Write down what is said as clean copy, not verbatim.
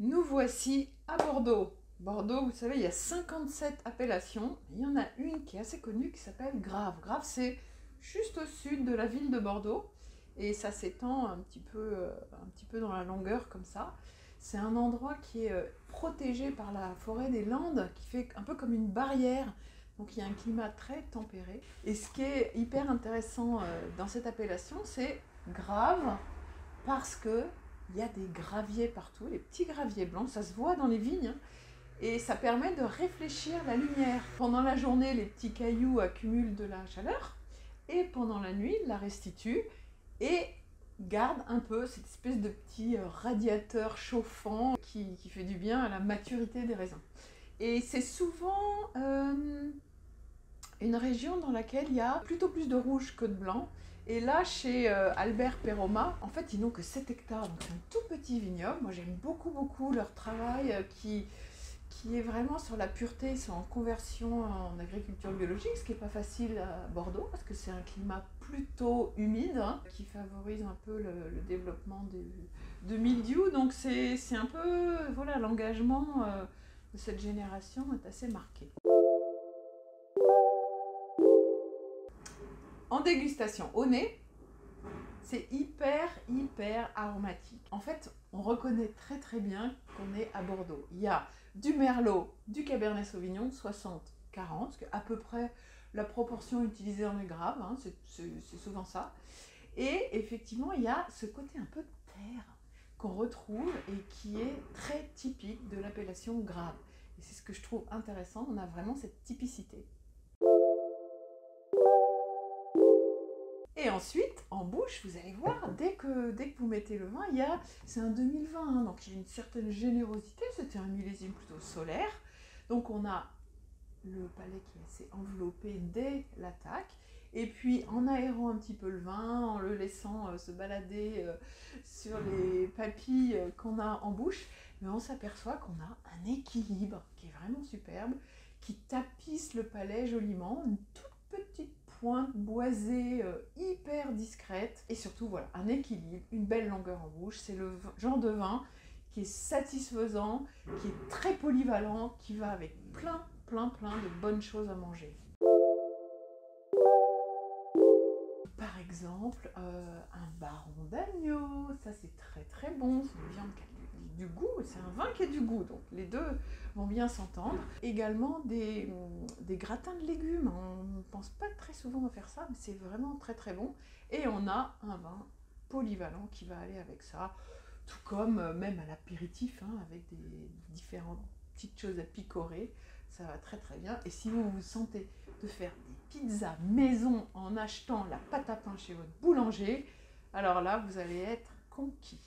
Nous voici à Bordeaux. Bordeaux, vous savez, il y a 57 appellations. Il y en a une qui est assez connue qui s'appelle Graves. Graves, c'est juste au sud de la ville de Bordeaux. Et ça s'étend un petit peu dans la longueur comme ça. C'est un endroit qui est protégé par la forêt des Landes, qui fait un peu comme une barrière. Donc il y a un climat très tempéré. Et ce qui est hyper intéressant dans cette appellation, c'est Graves, parce que il y a des graviers partout, les petits graviers blancs, ça se voit dans les vignes, hein, et ça permet de réfléchir la lumière. Pendant la journée, les petits cailloux accumulent de la chaleur, et pendant la nuit, ils la restituent et gardent un peu cette espèce de petit radiateur chauffant qui fait du bien à la maturité des raisins. Et c'est souvent une région dans laquelle il y a plutôt plus de rouge que de blanc. Et là, chez Albert Perroma, en fait, ils n'ont que 7 hectares, donc c'est un tout petit vignoble. Moi, j'aime beaucoup leur travail qui est vraiment sur la pureté. Ils sont en conversion en agriculture biologique, ce qui n'est pas facile à Bordeaux, parce que c'est un climat plutôt humide, hein, qui favorise un peu le développement de mildiou. Donc c'est un peu, voilà, l'engagement de cette génération est assez marqué. En dégustation, au nez, c'est hyper aromatique. En fait, on reconnaît très bien qu'on est à Bordeaux. Il y a du Merlot, du Cabernet Sauvignon, 60-40, ce qui est à peu près la proportion utilisée dans les Graves, hein, c'est souvent ça. Et effectivement, il y a ce côté un peu de terre qu'on retrouve et qui est très typique de l'appellation Grave. Et c'est ce que je trouve intéressant, on a vraiment cette typicité. Et ensuite, en bouche, vous allez voir, dès que vous mettez le vin, c'est un 2020, hein, donc il y a une certaine générosité, c'était un millésime plutôt solaire. Donc on a le palais qui est assez enveloppé dès l'attaque. Et puis en aérant un petit peu le vin, en le laissant se balader sur les papilles qu'on a en bouche, mais on s'aperçoit qu'on a un équilibre qui est vraiment superbe, qui tapisse le palais joliment, une toute petite pointe boisée hyper discrète, et surtout voilà, un équilibre, une belle longueur en bouche. C'est le genre de vin qui est satisfaisant, qui est très polyvalent, qui va avec plein de bonnes choses à manger. Par exemple, un baron d'agneau, ça c'est très bon, c'est une viande qui a du goût, c'est un vin qui a du goût, donc les deux vont bien s'entendre. Également des gratins de légumes, on ne pense pas très souvent à faire ça, mais c'est vraiment très bon. Et on a un vin polyvalent qui va aller avec ça, tout comme même à l'apéritif, hein, avec des différentes petites choses à picorer, ça va très bien. Et si vous vous sentez de faire des pizzas maison en achetant la pâte à pain chez votre boulanger, alors là, vous allez être conquis.